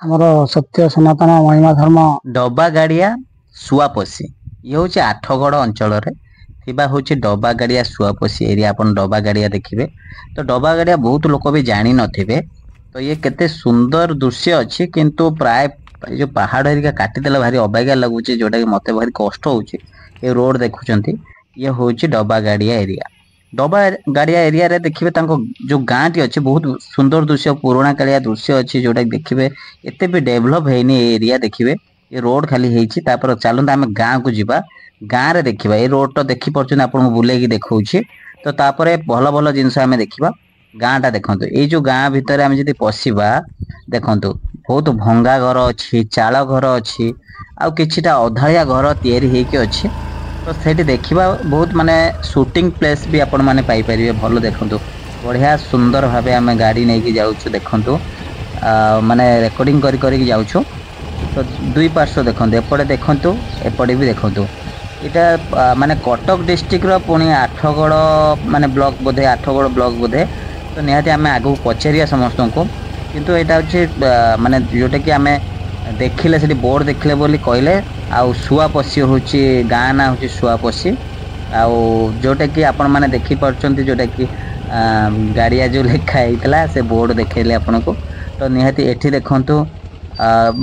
ଆମର ସତ୍ୟ ସନାତନ ମହିମା ଧର୍ମ ଡବା ଗାଡ଼ିଆ ଶୁଆପଶି ଇଏ ହେଉଛି ଆଠଗଡ଼ ଅଞ୍ଚଳରେ ଥିବା ହେଉଛି ଡବା ଗାଡ଼ିଆ ଶୁଆପଶି ଏରିଆ। ଆପଣ ଡବା ଗାଡ଼ିଆ ଦେଖିବେ ତ ଡବା ଗାଡ଼ିଆ ବହୁତ ଲୋକ ବି ଜାଣିନଥିବେ। ତ ଇଏ କେତେ ସୁନ୍ଦର ଦୃଶ୍ୟ ଅଛି, କିନ୍ତୁ ପ୍ରାୟ ଏ ଯୋଉ ପାହାଡ଼ ଏରିକା କାଟିଦେଲେ ଭାରି ଅବାଗିଆ ଲାଗୁଛି, ଯୋଉଟାକି ମତେ ଭାରି କଷ୍ଟ ହଉଛି। ଏ ରୋଡ଼ ଦେଖୁଛନ୍ତି, ଇଏ ହେଉଛି ଡବା ଗାଡ଼ିଆ ଏରିଆ। ଡବା ଗାଡ଼ିଆ ଏରିଆରେ ଦେଖିବେ ତାଙ୍କ ଯୋଉ ଗାଁଟି ଅଛି ବହୁତ ସୁନ୍ଦର ଦୃଶ୍ୟ, ପୁରୁଣା କାଳିଆ ଦୃଶ୍ୟ ଅଛି, ଯୋଉଟାକି ଦେଖିବେ ଏତେ ବି ଡେଭଲପ ହେଇନି ଏ ଏରିଆ। ଦେଖିବେ ଏ ରୋଡ଼ ଖାଲି ହେଇଛି। ତାପରେ ଚାଲନ୍ତୁ ଆମେ ଗାଁକୁ ଯିବା, ଗାଁରେ ଦେଖିବା। ଏଇ ରୋଡ଼ ଟା ଦେଖି ପାରୁଛନ୍ତି, ଆପଣଙ୍କୁ ବୁଲେଇକି ଦେଖଉଛି। ତ ତାପରେ ଭଲ ଭଲ ଜିନିଷ ଆମେ ଦେଖିବା। ଗାଁ ଟା ଦେଖନ୍ତୁ, ଏଇ ଯୋଉ ଗାଁ ଭିତରେ ଆମେ ଯଦି ପଶିବା, ଦେଖନ୍ତୁ ବହୁତ ଭଙ୍ଗା ଘର ଅଛି, ଚାଳ ଘର ଅଛି, ଆଉ କିଛିଟା ଅଧାଳିଆ ଘର ତିଆରି ହେଇକି ଅଛି। ତ ସେଇଠି ଦେଖିବା ବହୁତ ମାନେ ସୁଟିଂ ପ୍ଲେସ ବି ଆପଣ ମାନେ ପାଇପାରିବେ। ଭଲ ଦେଖନ୍ତୁ, ବଢିଆ ସୁନ୍ଦର ଭାବେ ଆମେ ଗାଡି ନେଇକି ଯାଉଛୁ ଦେଖନ୍ତୁ। ମାନେ ରେକର୍ଡିଂ କରି କରିକି ଯାଉଛୁ। ତ ଦୁଇ ପାର୍ଶ୍ව ଦେଖନ୍ତୁ, ଏପଟେ ଦେଖନ୍ତୁ, ଏପଟେ ବି ଦେଖନ୍ତୁ। ଏଇଟା ମାନେ କଟକ ଡିଷ୍ଟ୍ରିକ୍ଟ ର ପୁଣି ଆଠଗଡ଼ ମାନେ ବ୍ଲକ ବୋଧେ, ଆଠଗଡ଼ ବ୍ଲକ ବୋଧେ। ତ ନିହାତି ଆମେ ଆଗକୁ ପଚାରିବା ସମସ୍ତଙ୍କୁ। କିନ୍ତୁ ଏଇଟା ହଉଛି ମାନେ ଯୋଉଟା କି ଆମେ ଦେଖିଲେ ସେଠି ବୋର୍ଡ ଦେଖିଲେ ବୋଲି କହିଲେ। ଆଉ ଶୁଆପଶି ହଉଛି ଗାଁ ନାଁ ହଉଛି ଶୁଆପଶି। ଆଉ ଯୋଉଟା କି ଆପଣ ମାନେ ଦେଖି ପାରୁଛନ୍ତି, ଯୋଉଟା କି ଗାଡିଆ ଯୋଉ ଲେଖା ହେଇଥିଲା ସେ ବୋର୍ଡ ଦେଖେଇଲେ ଆପଣଙ୍କୁ। ତ ନିହାତି ଏଠି ଦେଖନ୍ତୁ,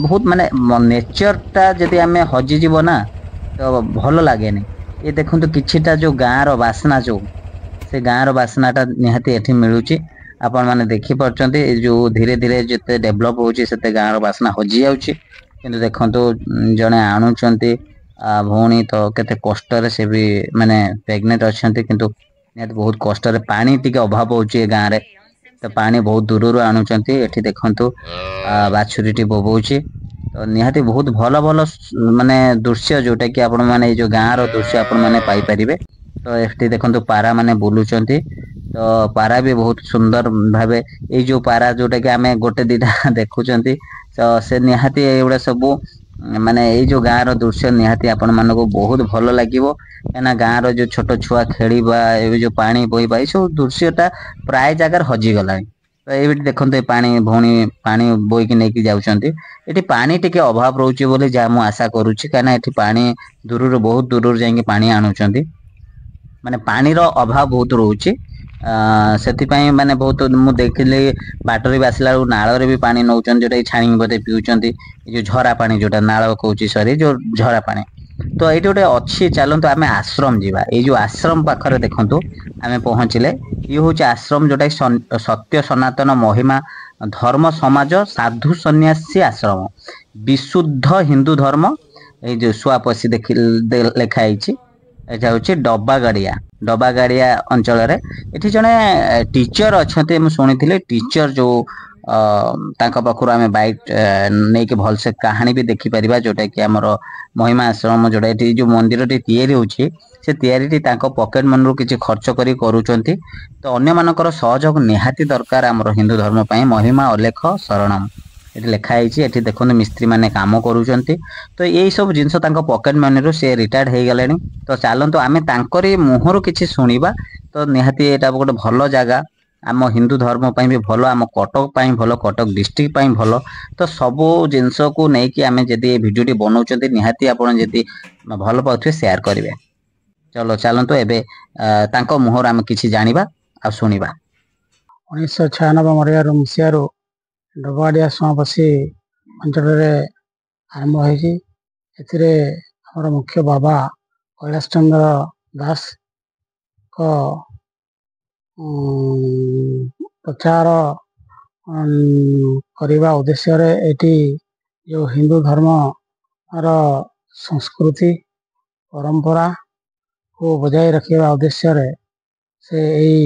ବହୁତ ମାନେ ନେଚର ଟା ଯଦି ଆମେ ହଜିଯିବ ନା, ତ ଭଲ ଲାଗେନି। ଏ ଦେଖନ୍ତୁ କିଛିଟା ଯୋଉ ଗାଁ ର ବାସ୍ନା, ଯୋଉ ସେ ଗାଁ ର ବାସ୍ନା ଟା ନିହାତି ଏଠି ମିଳୁଛି। ଆପଣ ମାନେ ଦେଖିପାରୁଛନ୍ତି, ଏଇ ଯୋଉ ଧୀରେ ଧୀରେ ଯେତେ ଡେଭଲପ ହଉଛି ସେତେ ଗାଁ ର ବାସ୍ନା ହଜି ଯାଉଛି। କିନ୍ତୁ ଦେଖନ୍ତୁ ଜଣେ ଆଣୁଛନ୍ତି ଭଉଣୀ, ତ କେତେ କଷ୍ଟରେ ସେ ବି ମାନେ ପ୍ରେଗନେଣ୍ଟ ଅଛନ୍ତି। କିନ୍ତୁ ନିହାତି ବହୁତ କଷ୍ଟରେ, ପାଣି ଟିକେ ଅଭାବ ହଉଛି ଏ ଗାଁ ରେ। ତ ପାଣି ବହୁତ ଦୂରରୁ ଆଣୁଛନ୍ତି। ଏଠି ଦେଖନ୍ତୁ ବାଛୁରୀଟି ବୋବଉଛି। ତ ନିହାତି ବହୁତ ଭଲ ଭଲ ମାନେ ଦୃଶ୍ୟ, ଯୋଉଟା କି ଆପଣ ମାନେ ଏଇ ଯୋଉ ଗାଁ ର ଦୃଶ୍ୟ ଆପଣ ମାନେ ପାଇପାରିବେ। ତ ଏଠି ଦେଖନ୍ତୁ ପାରା ମାନେ ବୁଲୁଛନ୍ତି। ତ ପାରା ବି ବହୁତ ସୁନ୍ଦର ଭାବେ, ଏଇ ଯୋଉ ପାରା ଯୋଉଟା କି ଆମେ ଗୋଟେ ଦିଟା ଦେଖୁଛନ୍ତି, ତ ସେ ନିହାତି ଏଇଗୁଡା ସବୁ ମାନେ ଏଇ ଯୋଉ ଗାଁ ର ଦୃଶ୍ୟ ନିହାତି ଆପଣ ମାନଙ୍କୁ ବହୁତ ଭଲ ଲାଗିବ। କାହିଁକିନା ଗାଁ ର ଯୋଉ ଛୋଟ ଛୁଆ ଖେଳିବା, ଏବେ ଯୋଉ ପାଣି ବୋହିବା, ଏଇ ସବୁ ଦୃଶ୍ୟ ଟା ପ୍ରାୟ ଜାଗାରେ ହଜିଗଲାଣି। ତ ଏଇଠି ଦେଖନ୍ତୁ, ଏ ପାଣି ଭଉଣୀ ପାଣି ବୋହିକି ନେଇକି ଯାଉଛନ୍ତି। ଏଠି ପାଣି ଟିକେ ଅଭାବ ରହୁଛି ବୋଲି ଯାହା ମୁଁ ଆଶା କରୁଛି, କାହିଁକିନା ଏଠି ପାଣି ଦୂରରୁ, ବହୁତ ଦୂରରୁ ଯାଇକି ପାଣି ଆଣୁଛନ୍ତି। ମାନେ ପାଣିର ଅଭାବ ବହୁତ ରହୁଛି। ସେଥିପାଇଁ ମାନେ ବହୁତ ମୁଁ ଦେଖିଲି ବାଟରେ ବି ଆସିଲା ବେଳକୁ ନାଳରେ ବି ପାଣି ନଉଛନ୍ତି, ଯୋଉଟା କି ଛାଣିକି ବୋଧେ ପିଉଛନ୍ତି। ଏଇ ଯୋଉ ଝରା ପାଣି, ଯୋଉଟା ନାଳ କହୁଛି ସରି, ଯୋଉ ଝରା ପାଣି। ତ ଏଇଠି ଗୋଟେ ଅଛି, ଚାଲନ୍ତୁ ଆମେ ଆଶ୍ରମ ଯିବା। ଏଇ ଯୋଉ ଆଶ୍ରମ ପାଖରେ ଦେଖନ୍ତୁ ଆମେ ପହଞ୍ଚିଲେ, ଇଏ ହଉଛି ଆଶ୍ରମ, ଯୋଉଟା କି ସତ୍ୟ ସନାତନ ମହିମା ଧର୍ମ ସମାଜ ସାଧୁ ସନ୍ନ୍ୟାସୀ ଆଶ୍ରମ, ବିଶୁଦ୍ଧ ହିନ୍ଦୁ ଧର୍ମ। ଏଇ ଯୋଉ ଶୁଆପଶି ଲେଖା ହେଇଛି। ଏଇଟା ହଉଛି ଡବା ଗାଡିଆ, ଡବା ଗାଡିଆ ଅଞ୍ଚଳରେ। ଏଠି ଜଣେ ଟିଚର ଅଛନ୍ତି, ମୁଁ ଶୁଣିଥିଲି। ଟିଚର ଯୋଉ ତାଙ୍କ ପାଖରୁ ଆମେ ବାଇକ୍ ନେଇକି ଭଲସେ କାହାଣୀ ବି ଦେଖିପାରିବା, ଯୋଉଟା କି ଆମର ମହିମା ଆଶ୍ରମ, ଯୋଉଟା ଏଠି ଯୋଉ ମନ୍ଦିରଟି ତିଆରି ହଉଛି, ସେ ତିଆରିଟି ତାଙ୍କ ପକେଟ ମନିରୁ କିଛି ଖର୍ଚ୍ଚ କରି କରୁଛନ୍ତି। ତ ଅନ୍ୟ ମାନଙ୍କର ସହଯୋଗ ନିହାତି ଦରକାର ଆମର ହିନ୍ଦୁ ଧର୍ମ ପାଇଁ। ମହିମା ଅଲେଖ ଶରଣମ୍, ଏଠି ଲେଖା ହେଇଛି। ଏଠି ଦେଖନ୍ତୁ ମିସ୍ତ୍ରୀ ମାନେ କାମ କରୁଛନ୍ତି। ତ ଏଇ ସବୁ ଜିନିଷ ତାଙ୍କ ପକେଟ ମନିରୁ ସେ ରିଟାୟାର୍ଡ ହେଇଗଲେଣି। ତ ଚାଲନ୍ତୁ ଆମେ ତାଙ୍କରି ମୁହଁରୁ କିଛି ଶୁଣିବା। ତ ନିହାତି ଏଇଟା ଗୋଟେ ଭଲ ଜାଗା। ଆମ ହିନ୍ଦୁ ଧର୍ମ ପାଇଁ ବି ଭଲ, ଆମ କଟକ ପାଇଁ ଭଲ, କଟକ ଡିଷ୍ଟ୍ରିକ୍ଟ ପାଇଁ ଭଲ। ତ ସବୁ ଜିନିଷକୁ ନେଇକି ଆମେ ଯଦି ଏ ଭିଡିଓଟି ବନଉଛନ୍ତି, ନିହାତି ଆପଣ ଯଦି ଭଲ ପାଉଥିବେ ସେୟାର କରିବେ। ଚାଲନ୍ତୁ ଏବେ ତାଙ୍କ ମୁହଁରୁ ଆମେ କିଛି ଜାଣିବା ଆଉ ଶୁଣିବା। 1996 ମସିହାରୁ ଡବାଡିଆ ଶୁଆପଶି ଅଞ୍ଚଳରେ ଆରମ୍ଭ ହୋଇଛି। ଏଥିରେ ଆମର ମୁଖ୍ୟ ବାବା କୈଳାସ ଚନ୍ଦ୍ର ଦାସଙ୍କ ପ୍ରଚାର କରିବା ଉଦ୍ଦେଶ୍ୟରେ ଏଠି ଯେଉଁ ହିନ୍ଦୁ ଧର୍ମର ସଂସ୍କୃତି ପରମ୍ପରାକୁ ବଜାୟ ରଖିବା ଉଦ୍ଦେଶ୍ୟରେ ସେ ଏଇ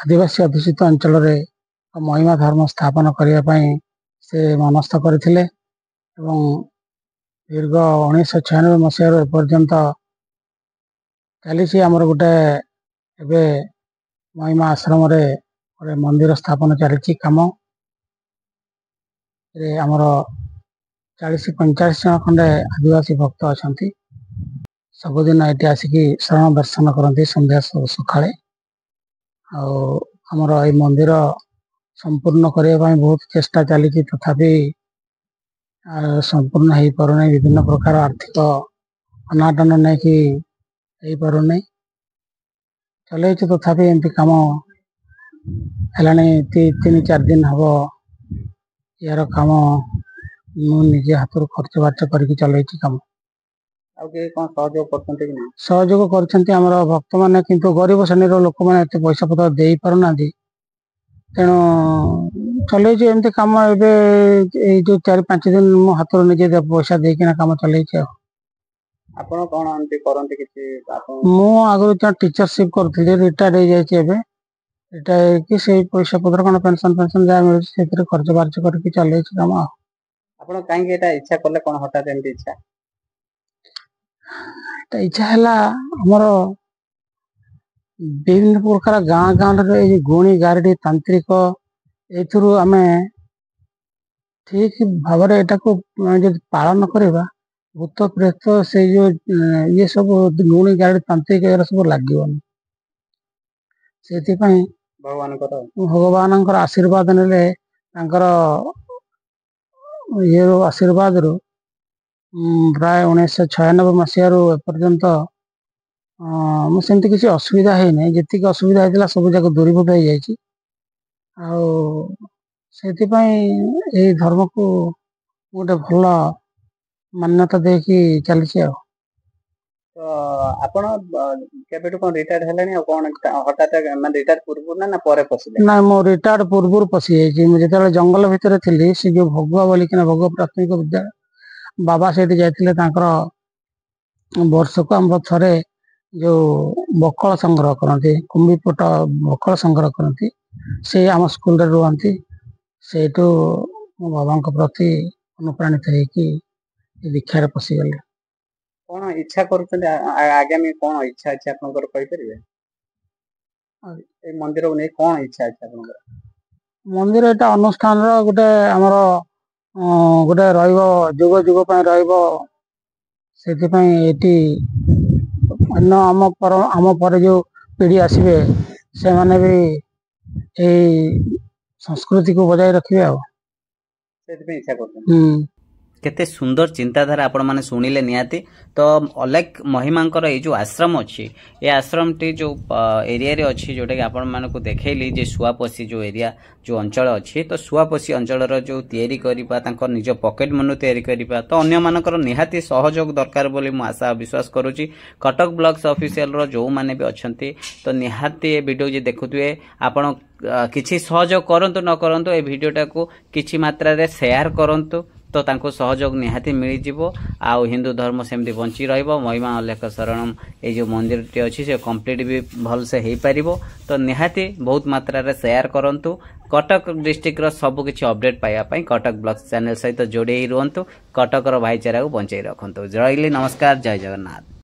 ଆଦିବାସୀ ଅଧ୍ୟୁଷିତ ଅଞ୍ଚଳରେ ମହିମା ଧର୍ମ ସ୍ଥାପନ କରିବା ପାଇଁ ସେ ମନସ୍ଥ କରିଥିଲେ। ଏବଂ ଦୀର୍ଘ 1996 ମସିହାରୁ ଏପର୍ଯ୍ୟନ୍ତ ଚାଲିଛି। ଆମର ଗୋଟେ ଏବେ ମହିମା ଆଶ୍ରମରେ ଗୋଟେ ମନ୍ଦିର ସ୍ଥାପନ ଚାଲିଛି କାମ। ଆମର 40-45 ଜଣ ଖଣ୍ଡେ ଆଦିବାସୀ ଭକ୍ତ ଅଛନ୍ତି। ସବୁଦିନ ଏଠି ଆସିକି ଶରଣ ଦର୍ଶନ କରନ୍ତି ସନ୍ଧ୍ୟା ସକାଳେ। ଆଉ ଆମର ଏଇ ମନ୍ଦିର संपूर्ण करने बहुत चेष्टा चली तथापि संपूर्ण हो पारना विभिन्न प्रकार आर्थिक अनाटन नहीं कि हो पारना चल तथापि एमती कम है 3-4 दिन हम यार कम मुझे हाथ खर्च बार्च करके चल कम सहयोग कर भक्त मैंने किंतु गरीब श्रेणी लोक मैंने पैसा पत्र दे पारना तेणु चल एमती कम ए जो 4-5 दिन मो हाथ निजे पैसा देकिना कम चल आगु टीचरशिप करी रिटायर्ड हो जाए रिटायर कि से पैसा पत्र कौन पेंशन पेंशन जहाँ मिलूँ खर्च बार्च करके चल कम इच्छा कले कौन हठात इच्छा इच्छा है आमर विभिन्न प्रकार गाँ गाँव गुणी गारडी तांत्रिक एथुरु आमे ठीक भाव पालन करवा भूत प्रेत से जो ये सब गुणी गारडी तांत्रिक सब लगे से भगवान आशीर्वाद ने ये आशीर्वाद रु प्राय 1996 मसीह एपर्यंत मुझे किसी असुविधा है नहीं जी असुविधा होता सब जाक दूरीभूत हो जाए से धर्म को गोटे भल मान्यता देकी चली ना मो रिटायर्ड पूर्व पशि जाइए जंगल भितर थी से जो भगुआ बोलिकिना भगुआ प्राथमिक विद्यालय बाबा से जाते वर्ष को आम थे जो बकल संग्रह करती कुंभीपट बकल संग्रह करती से आम स्कूल रुहती से मो बाबा प्रति अनुप्राणित होगी दीक्षार पशिगले कौन इच्छा आगामी कौन इच्छा अच्छे मंदिर को नहीं कौन इच्छा अच्छे मंदिर एटा अनुष्ठान गोटे आमर गोटे जुग जुग अन्य आम पर जो पीढ़ी आसवे से माने भी संस्कृति को बजाय रखिए केते सुंदर चिंताधारा आपण माने सुनिले नियाती तो अलेख महिमांकर ये जो आश्रम अच्छी ये आश्रम टी जो एरिया रे अच्छी जोटा कि आपण माने को देखैली जे सुआपसी जो एरिया जो अंचल अच्छी तो सुआपसी अंचल रो जो तयारी करिपा तांकर निज पॉकेट मनु तयारी करिपा तो अन्य मानकर निहाती सहयोग दरकार बोली मु आशा विश्वास करूची कटक ब्लॉक्स ऑफिशियल रो जो माने भी अछंती तो निहाती वीडियो जे देखुतुए आपण किछि सहयोग करंतु न करंतु ए वीडियोटा को किछि मात्रा रे शेयर करंतु तो तांको सहयोग निहाती मिल जिवो आ हिंदू धर्म सेमती बंची रहिबो महिमा अलेख शरणम ए जो मंदिर टी अछि से कंप्लीट भी भल से हेई परिबो तो निहाती बहुत मात्रा रे शेयर करंतु कटक डिस्ट्रिक्ट रो सब किछि अपडेट पाइबा पई कटक ब्लॉग्स चैनल सहित जोड़े ही रुहंतु कटक रो भाईचारा को बंचाई रखंतु जय हिंद नमस्कार जय जगन्नाथ।